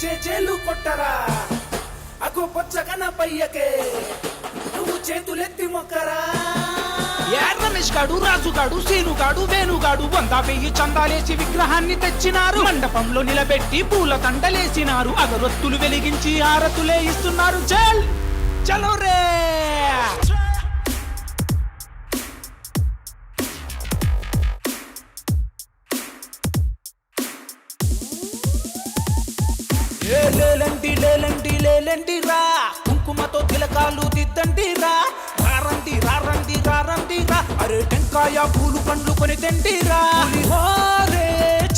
చేలు కొట్టరా అగో పొచ్చగన పయ్యకే నువ్వు చేతులెత్తి మొక్కరా. రమేష్ గాడు, రాజు గాడు, సీను గాడు, వేణుగాడు 100,000 చందాలేసి విగ్రహాన్ని తెచ్చినారు. మండపంలో నిలబెట్టి పూల తండలేసినారు. అగరొత్తులు వెలిగించి హారతులే ఇస్తున్నారు. చల్ చలో రే. లేలండి లేలండి లేలండి రా, కుంకుమతో తిలకాలు దిద్దండి రా. రారండి రారండి రారండి రా, అరే టెంకాయ పూలు పండ్లు కొని తెండి రా. పులిహోరే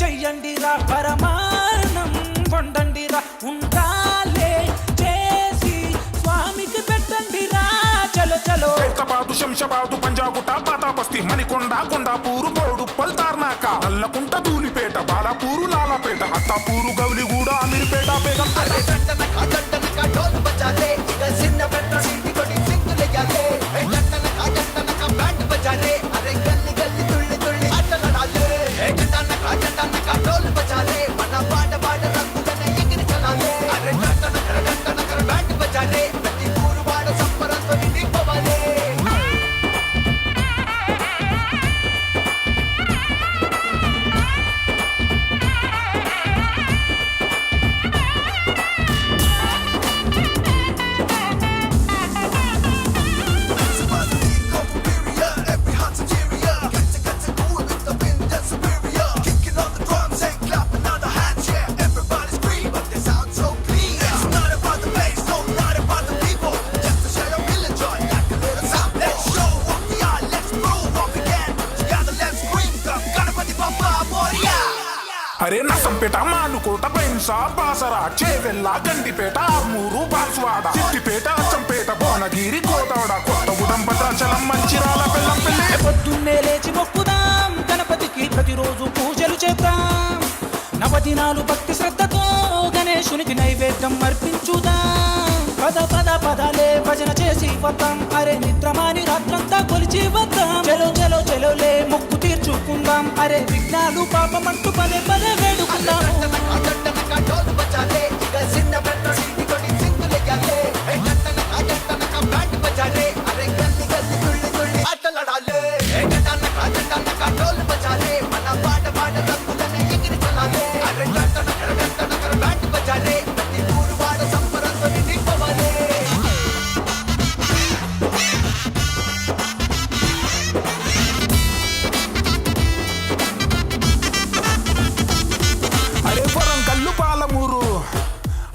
చెయ్యండి రా, పరమాన్నం వండండి రా. ఉండాలే చేసి స్వామికి పెట్టండి రా. చలో చలో. హైదరాబాదు, శంషాబాదు, పంజాగుట్ట, పాతాబస్తీ, మణికొండ, కొండాపూరు, బోడుప్పల్, తార్నాక, నల్లకుంట, ధూలిపేట, బాలాపూరు, లాలాపేట, అత్తాపూరు, గౌలిగూడ, అమీర్పేట, బేగంపేట. అరే నసంపేట, మానుకోట, బైన్సా, బాసరా, చేవెల్ల, గండిపేట, ఆర్మూరు, బాన్స్వాడ, సిద్దిపేట, అచ్చంపేట, భువనగిరి, కోదాడ, కొత్తగూడెం, భద్రాచలం, మంచిరాల, బెల్లంపల్లి. పొద్దున్నే లేచి మొక్కుదాం గణపతికి, ప్రతిరోజు పూజలు చేద్దాం. నవదినాలు భక్తి శ్రద్ధతో గణేశునికి నైవేద్యం అర్పించుదాం. పద పద పదాలే భజన చేసి వద్దాం. అరే నిద్రమాని రాత్రంతా కొలిచి వద్దాం. చలో చలో చలోలే మొక్కు తీర్చుకుందాం. అరే విఘ్నాలు పాపమంటూ పదే పదే వేడుకుందాం.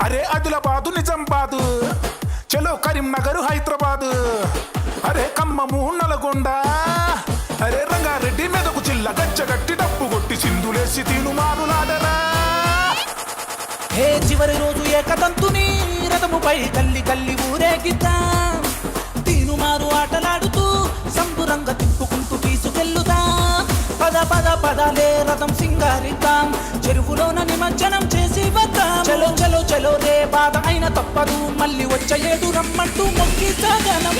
అరే ఆదిలాబాదు, నిజామాబాదు, చలో కరీంనగర్, హైదరాబాద్, అరే ఖమ్మము, నల్గొండ, అరే రంగారెడ్డి, మెదకు జిల్లా, గచ్చగట్టి డప్పు కొట్టి సింధులేసి తీనుమారులాడరా. హే చివరి రోజు ఏకదంతుని రథముపై గల్లి గల్లి ఊరేగిద్దాం. తీనుమారు ఆటలాడుతూ సంబురంగా తిప్పుకుంటూ తీసుకెళ్ళుదాం. పద పద పదాలే రథం సింగారిద్దాం. చెరువులోన నిమజ్జనం చేసి వద్దాం. చలో చలో చలో రే, బాధ అయిన తప్పదు. మళ్ళీ వచ్చే ఏడు రమ్మంటూ మొక్కి సాగనం.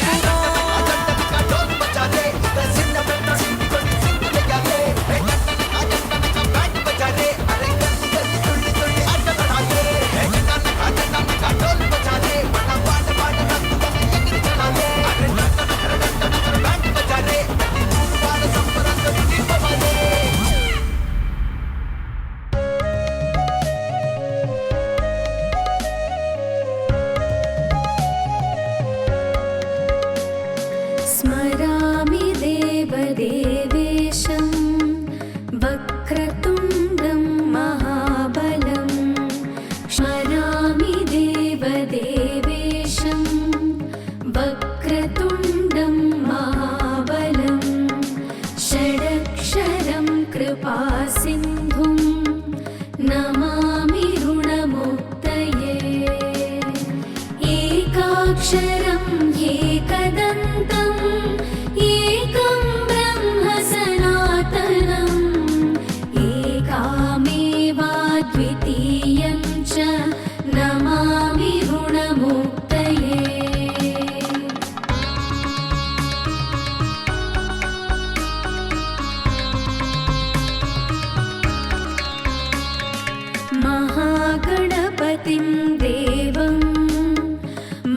गणपतिं देवं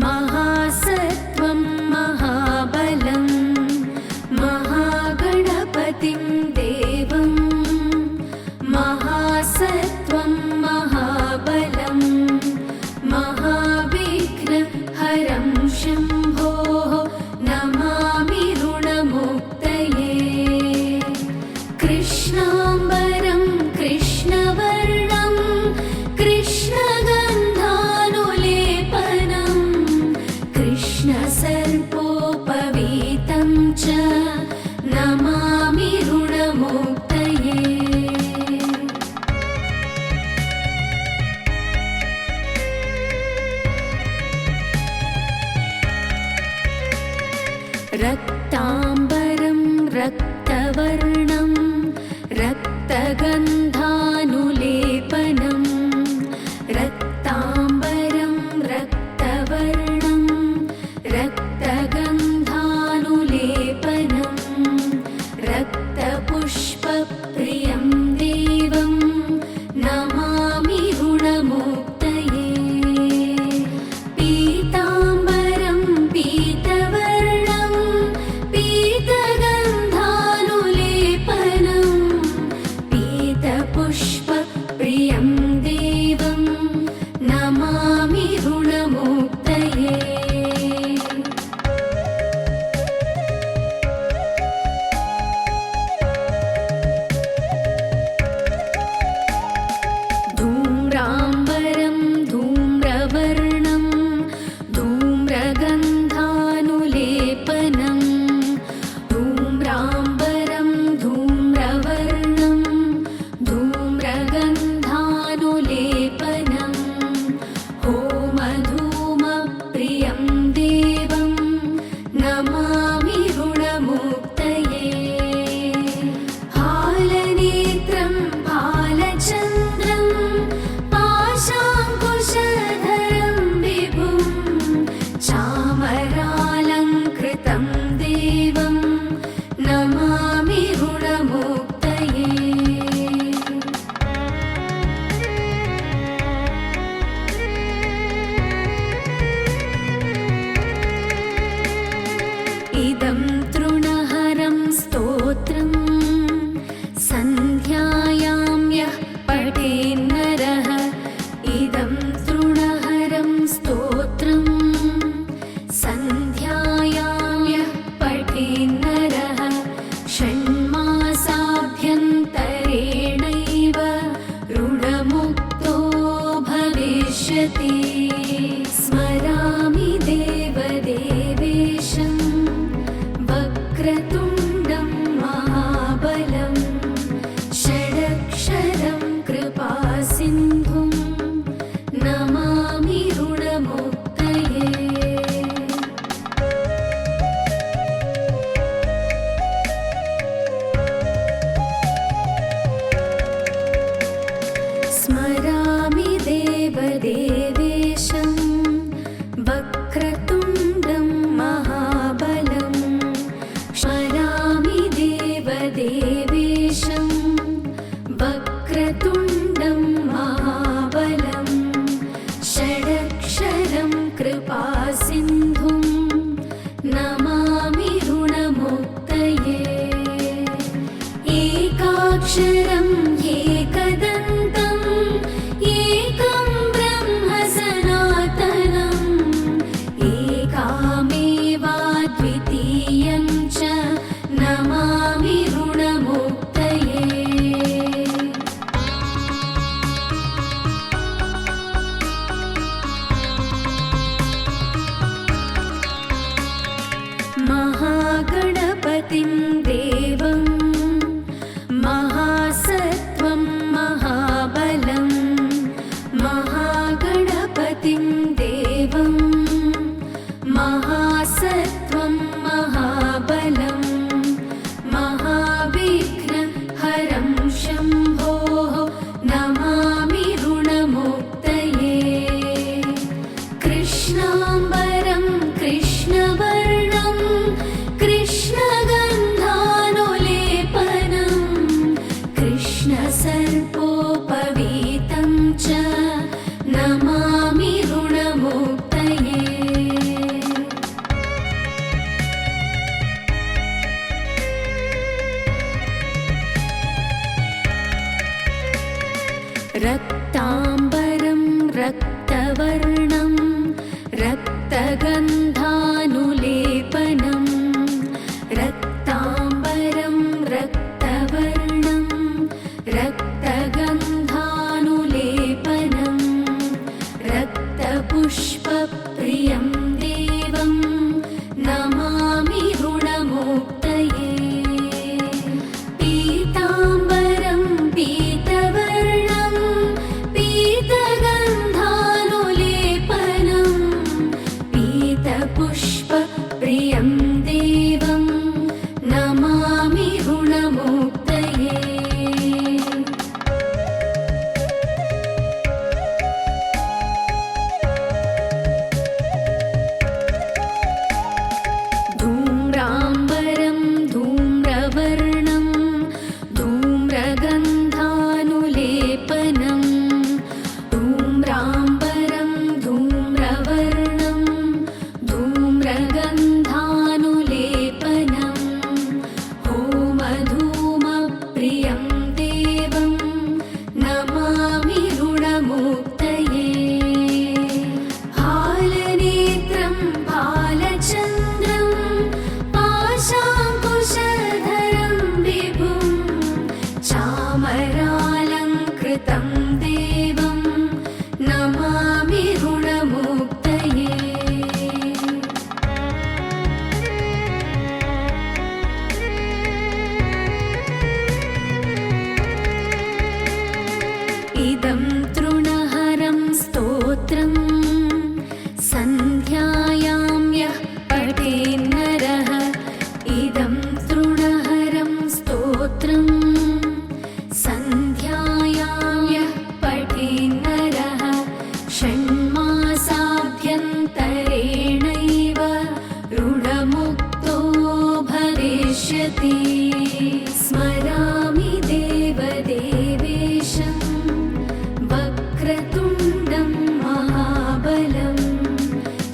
महासत्वं महाबलं महागणपतिं देवं महासत्वं महाबलं महाविघ्नहरं शम्भोः नमामि ऋणमुक्तये कृष्णाम्बरं कृष्णवर्णं कृष्णगन्धानुलेपनं कृष्णसर्पोपवीतं च नमामि ऋणमुक्तये रक्ताम्बरं रक्तवर्णं रक्तगन्धानुलेपनं रक्ताम्बरं रक्तवर्णं रक्तगन्धानुलेपनं रक्तपुष्पप्रियं देवं नमामि ऋणमुक्तये पीताम्बरं पीतवर्णं पीतगन्धानुलेपनं पीतपुष्पप्रियं देवं नमामि ऋणमुक्तये धूम्राम्बरं धूम्रवर्णं धूम्रगन्धानुलेपनं धूम्राम्बरं धूम्रवर्णं धूम्रगन्धानुलेपनं होमधूमप्रियं देवं नमामि ऋणमुक्तये हालनेत्रं फालचन्द्रं पाशाङ्कुशधरं विभुं चामरालङ्कृतं देवं नमामि ऋणमुक्तये इदं तृणहरं स्तोत्रं सन्ध्यायां यः पठेन्नरः इदं तृणहरं स्तोत्रं सन्ध्यायां यः पठेन्नरः षण्मासाभ्यन्तरेणैव ऋणमुक्तो भविष्यति स्मरामि देवदेवेशं वक्रतुण्डं महाबलं षडक्षरं कृपासिन्धुं नमामि ऋणमुक्तये स्मरामि देवदेवेशं वक्रतुण्डं महाबलं स्मरामि देवदेवेशं वक्रतुण्डं महाबलं षडक्षरं कृपासिन्धुं नमामि ऋणमुक्तये एकाक्षरं एकदन्तम् एकं ब्रह्म सनातनम् एकामेवाद्वितीयं च नमामि ऋणमुक्तये महागणपतिं देवं महासत्वं महाबलं महागणपतिं देवं महासत्वं महाबलं रक्ताम्बरं रक्तवर्णं रक्तगन्धानुलेपनं रक्ताम्बरं रक्तवर्णं रक्तगन्धानुलेपनं रक्तपुष्पप्रियं देवं नमामि ऋणमुक्तये पीताम्बरं पीतवर्णं पीतगन्धानुलेपनं पीतपुष्पप्रियं देवं नमामि ऋणमुक्तये धूम्राम्बरं धूम्रवर्णं धूम्रगन्धानुलेपनं धूम्राम्बरं धूम्रवर्णं धूम्रगन्धानुलेपनं होमधूमप्रियं देवं नमामि ऋणमुक्तये हालनेत्रं बालचन्द्रं पाशाङ्कुशधरं विभुं चामरालङ्कृतं देवं नमामि ऋणमुक्तये इदं तृणहरं स्तोत्रं सन्ध्यायां यः पठेन्नरः इदं तृणहरं स्तोत्रं सन्ध्यायां यः पठेन्नरः षण्मासाभ्यन्तरेणैव ऋणमुक्तो भविष्यति स्मरामि देवदेवेशं वक्रतुण्डं महाबलं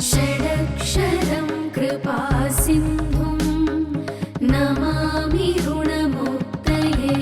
षडक्षरं कृपासिन्धुं नमामि ऋणमुक्तये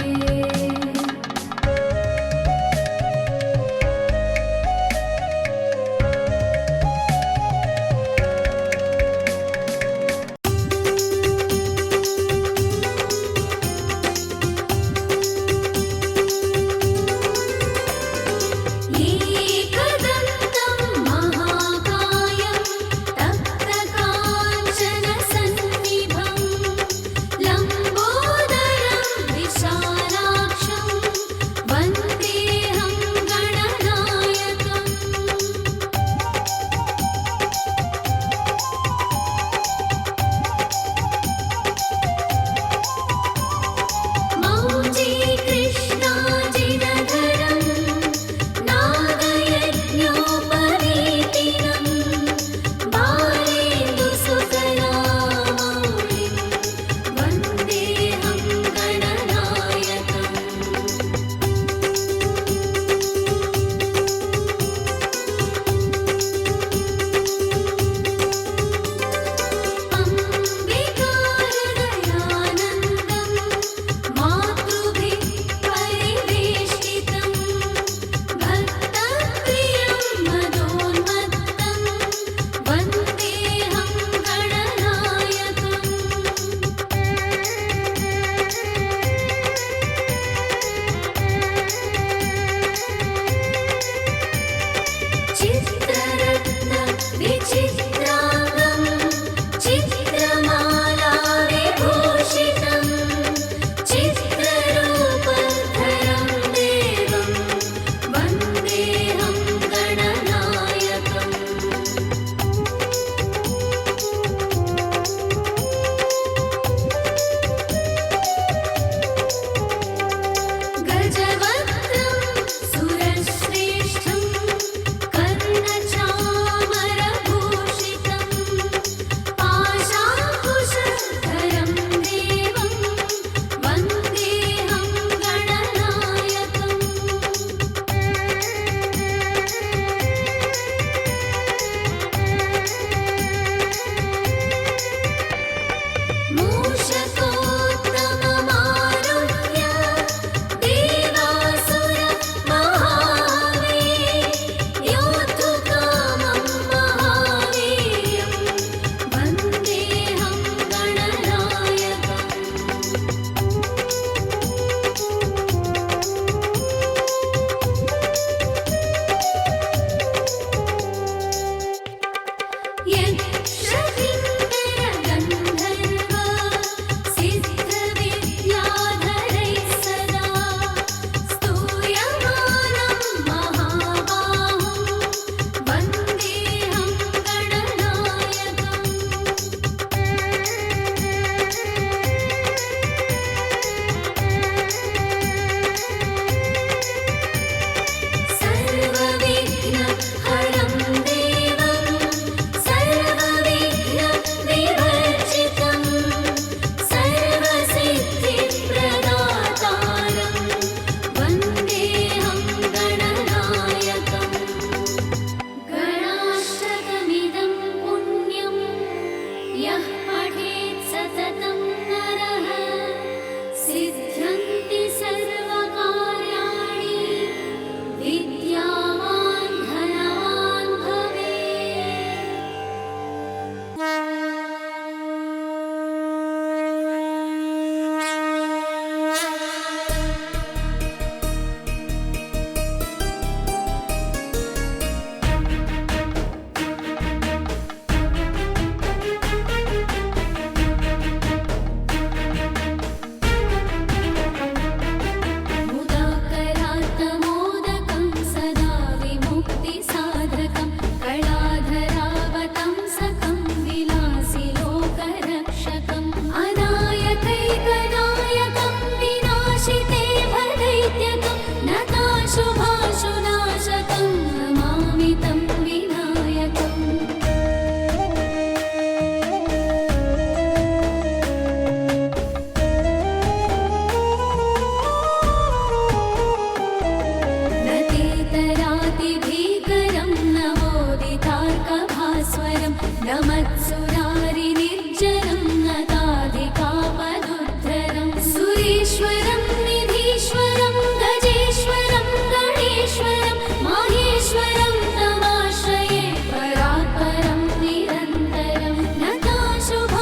सुरेश्वरं निधीश्वरं गजेश्वरं गणेश्वरं माहेश्वरं तमाश्रये परात्परं निरन्तरं नताशुभाशुनाशकं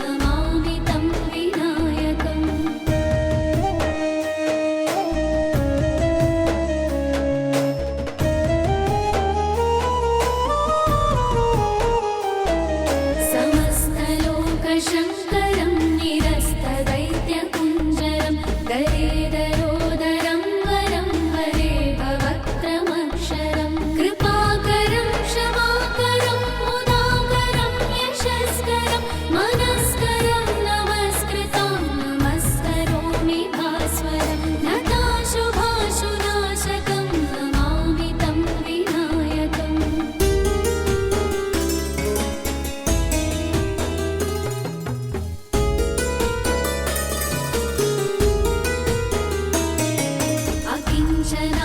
नमामि तं विनायकम् समस्तलोकशङ्करं निरस्तदैत्यकुञ्जरं दरेदरोदरं वरं वरे भवक्त्रमक्षरं कृपाकरं क्षमाकरं मुदाकरं यशस्करं मनस्करं नमस्कृतां नमस्करोमि भास्वरं नताशुभाशुनाशकं नमामि तं विनायकम्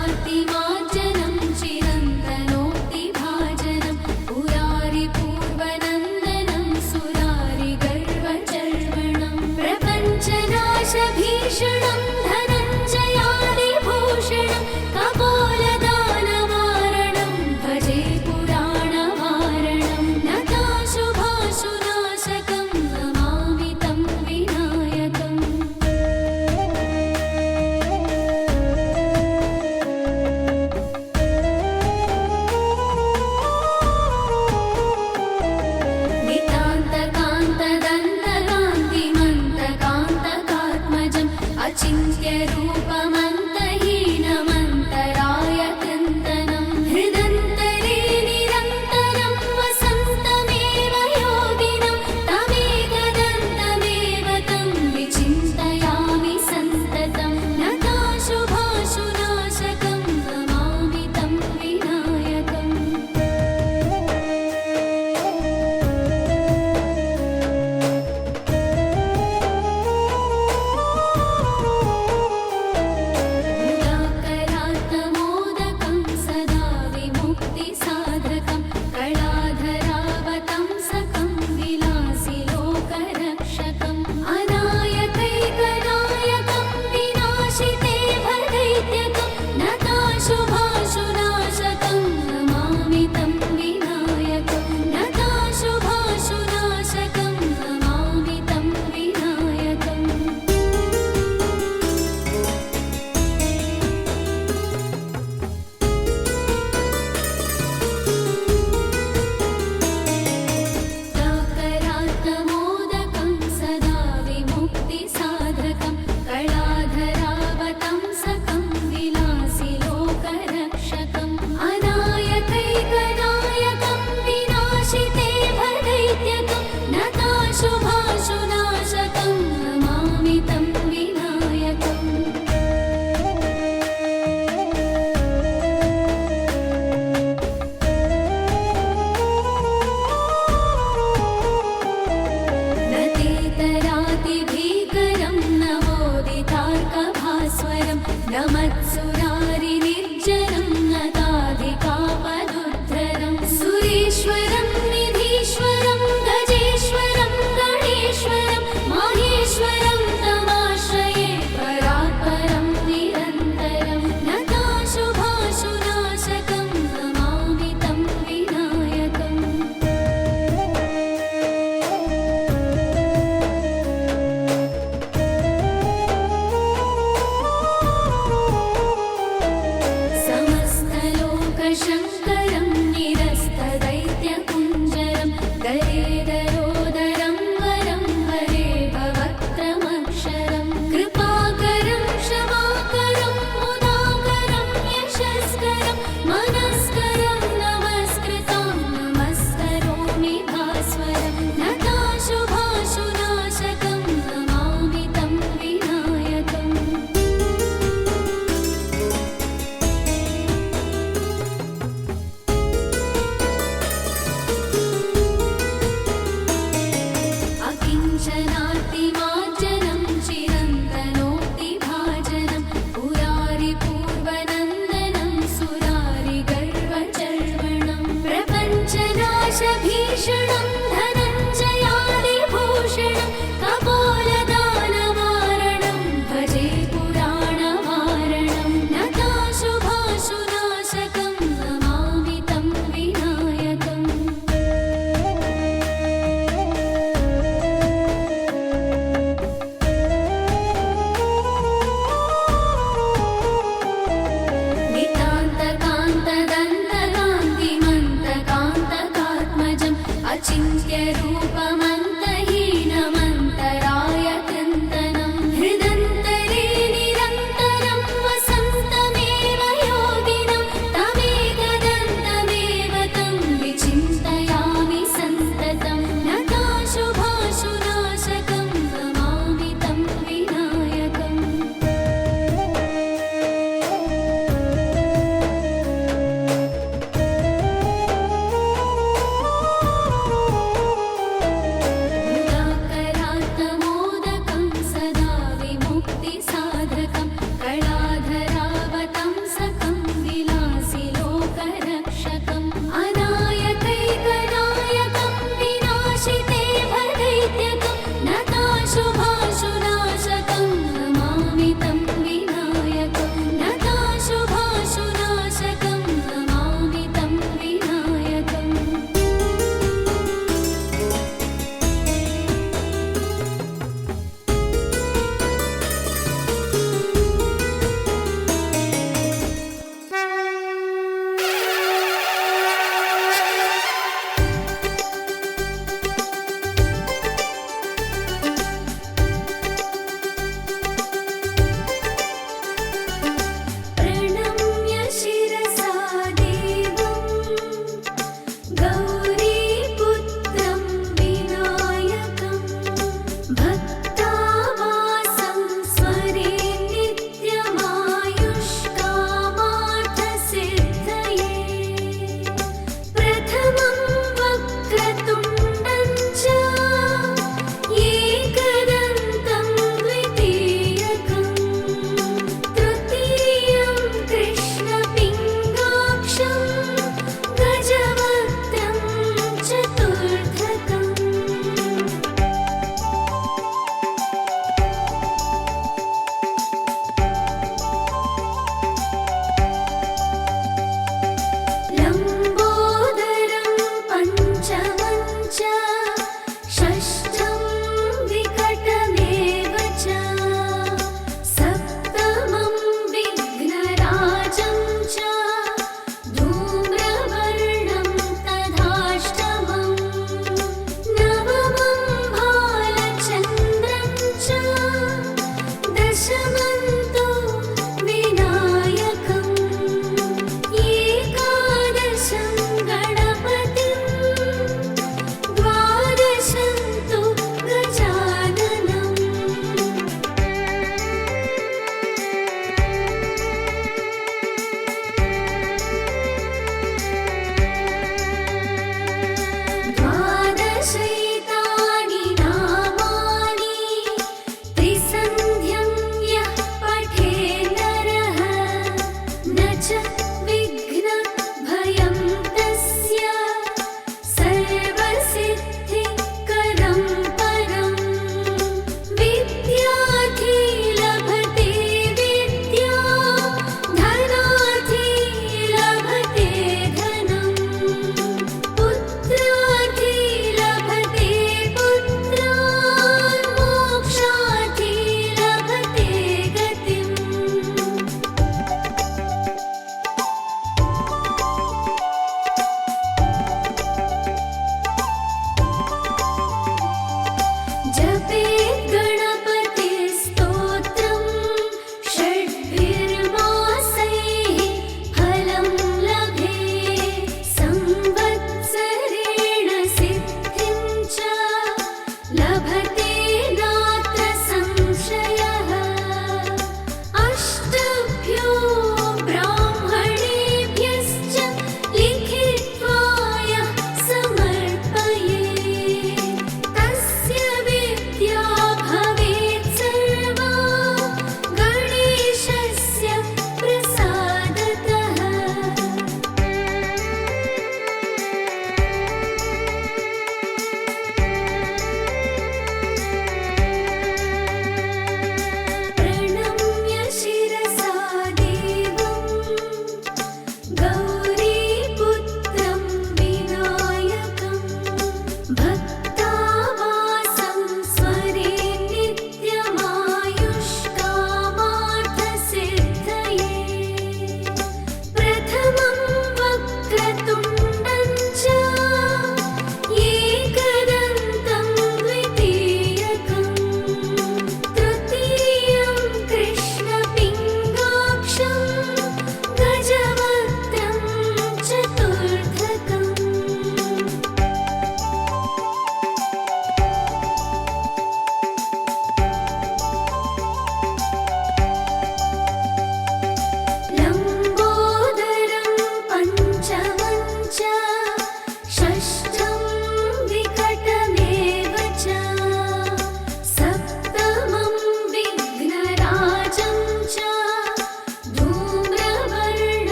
अकिञ्चनातिमार्जनं चिरन्तनोक्तिभाजनं पुरारिपूर्वनन्दनं सुरारिगर्वचर्वणं प्रपञ्चनाशभीषणं धनञ्जयादिभूषणं कपोलदानवारणं भजे पुराणवारणं नताशुभाशुनाशकं नमामि तं विनायकम् नितान्तकान्तदन्तकान्तिमन्तकान्तकात्मजम् अचिन्त्यरूपमन्तहीनमन्तराय चिन्तनं हृदन्तरे निरन्तरं वसन्तमेव योगिनं तमेकदन्तमेव तं विचिन्तयामि सन्ततं नताशुभाशुनाशकं नमामि तं विनायकम् मुदाकरात्तमोदकं सदा विमुक्तिसाधकं कलाधरावतंसकं विलासिलोकरक्षकम् अनायकैकनायकं विनाशिते भदैत्यकं नताशुभाशुनाशकं नमामि तं विनायकं नताशुभाशुनाशकं नमामि तं विनायकम् मुदाकरात्तमोदकं सदा विमुक्तिसाधकं कलाधरावतंसकं विलासिलोकरक्षकम् अनायकैकनायकं विनाशिते भदैत्यकं नताशुभाशुनाशकं नमामि तं विनायकम् नतेतरातिभीकरं नवोदितार्कभास्वरं नमत्सुरारिनिर्जरं नताधिकापदुद्धरं सुरेश्वरं निधीश्वरं गजेश्वरं गणेश्वरं माहेश्वरं तमाश्रये परात्परं निरन्तरं नताशुभाशुनाशकं नमामि तं विनायकम्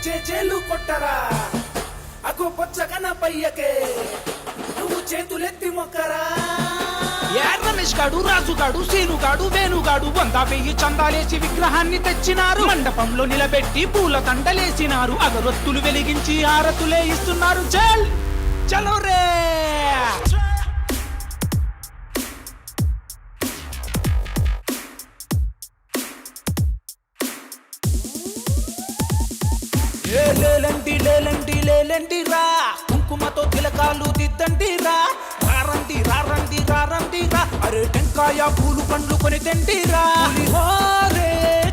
చేలు కొట్టరా అగో పొచ్చ కనపయ్యకే నువ్వు చేతులెత్తి మొక్కరా. రమేష్ గాడు, రాజు గాడు, సీను గాడు, వేణుగాడు 100,000 చందాలేసి విగ్రహాన్ని తెచ్చినారు. మండపంలో నిలబెట్టి పూల తండలేసినారు. అగరొత్తులు వెలిగించి హారతులే ఇస్తున్నారు. చల్ చలో రే. లేలండి లేలండి లేలండి రా, కుంకుమతో తిలకాలు దిద్దండి రా. రారండి రారండి రారండి రా, అరే టెంకాయ పూలు పండ్లు కొని తెండి రా. హోరే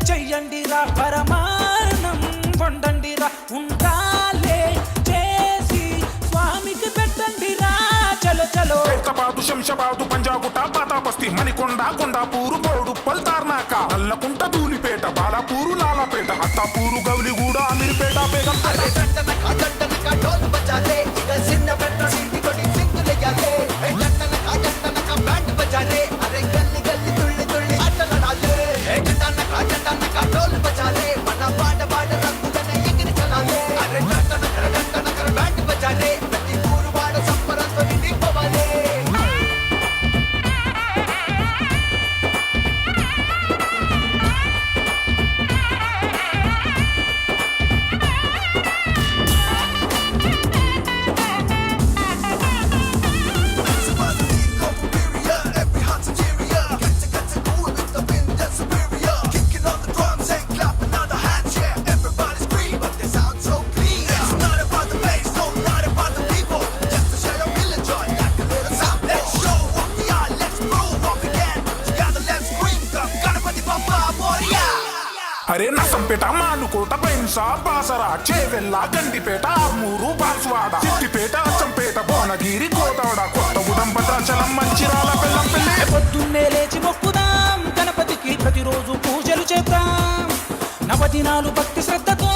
చెయ్యండి రా, పరమాణం వండండి రా. ఉండాలే చేసి స్వామికి పెట్టండి రా. చలో చలో. హైదరాబాదు, శంషాబాదు, పంజాగుట్ట, పాతాపస్తి, మణికొండ, కొండాపూరు, బోడుప్పల్, తార్నాక, నల్లకుంట, ధూలిపేట, బాలాపూరు, లాలాపేట, అత్తాపూరు, గౌలిగూడ, అమీర్పేట, బేగంపేట. అరే నసంపేట, మానుకోట, బైన్సా, బాసరా, చేవెల్ల, గండిపేట, ఆర్మూరు, బాన్సువాడ, సిద్దిపేట, అచ్చంపేట, భువనగిరి, కోదాడ, కొత్తగూడెం, భద్రాచలం, మంచిరాల, బెల్లంపల్లి. పొద్దున్నే లేచి మొక్కుదాం గణపతికి, ప్రతిరోజు పూజలు చేద్దాం. నవదినాలు భక్తి శ్రద్ధతో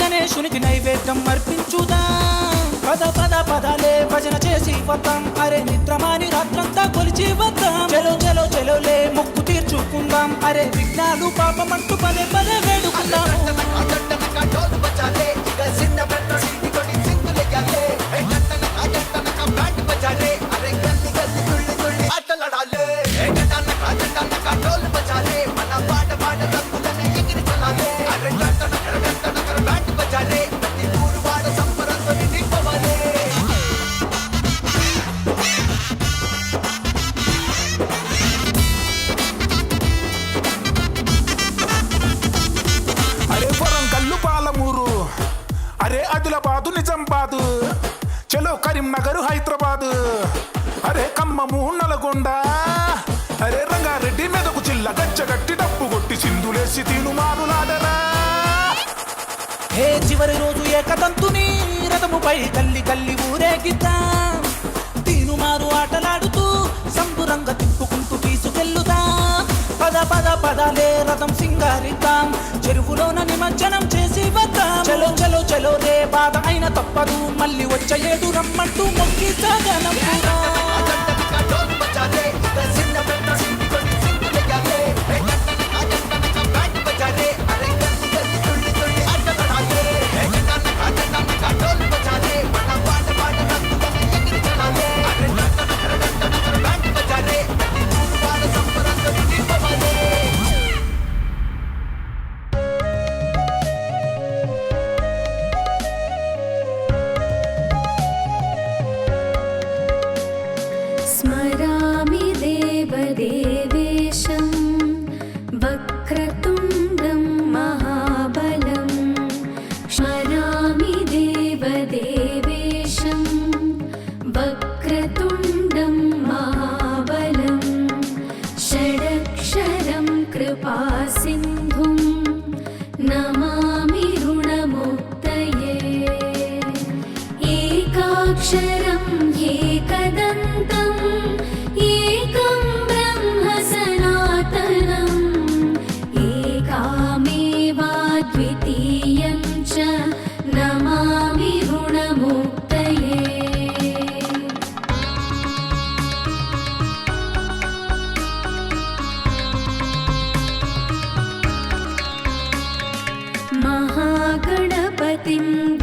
గణేశునికి నైవేద్యం అర్పించుదాం. పద పద పదాలే భజన చేసి వద్దాం. అరే నిద్రమాని రాత్రంతా కొలిచి వద్దాం. చలో చలో చలోలే మొక్కు తీర్చుకుందాం. అరే విఘ్నాలు పాపమంటూ పదే పదే వేడుకుందాం. అరే వరంగల్లు, పాలమూరు, అరే ఆదిలాబాదు, నిజామాబాదు, చలో కరీంనగర్, హైదరాబాద్, అరే ఖమ్మము, నల్గొండ, అరే రంగారెడ్డి, మెదకు జిల్లా, గచ్చగట్టి డప్పు కొట్టి సింధులేసి తీనుమారులాడరా. హే చివరి రోజు ఏకదంతుని రథముపై గల్లి గల్లి ఊరేగిద్దాం. తీనుమారు ఆటలాడుతూ సంబురంగ తిప్పుకుంటూ తీసుకెళ్ళుదాం. పద పద పదాలే రథం సింగారిద్దాం. చెరువులోన నిమజ్జనం చేసి వద్దాం. చలో చలో చలో రే, బాధ అయిన తప్పదు. మళ్ళీ వచ్చే ఏడు రమ్మంటూ మొక్కి సాగనం. स्मरामि देवदेवेशं वक्रतुण्डं महाबलं. स्मरामि देवदेवेशं वक्रतुण्डं महाबलं. षडक्षरं कृपासिन्धुं नमामि ऋणमुक्तये. एकाक्षरं एकदन्तम् एकं ब्रह्म सनातनम्. एकामेवाद्वितीयं च नमामि ऋणमुक्तये. महागणपति गणपतिं